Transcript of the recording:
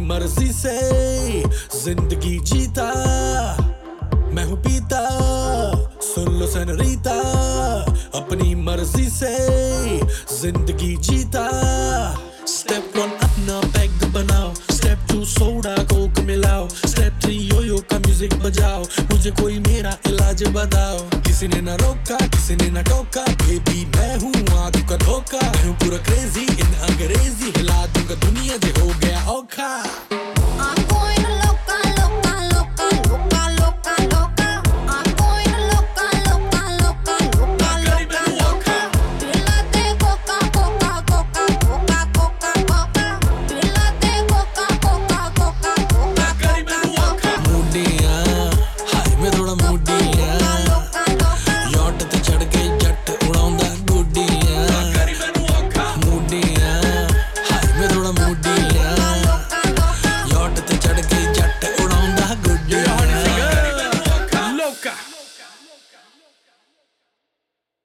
मर्जी से जिंदगी जीता, मैं हूँ पीता, सुन लो सनरीता, अपनी मर्जी से जिंदगी जीता। स्टेप 1 अपना पैग बनाओ, स्टेप 2 सोडा कोक मिलाओ, स्टेप 3 योयो का म्यूजिक बजाओ, मुझे कोई मेरा इलाज बताओ। किसी ने ना रोका, किसी ने ना टोका,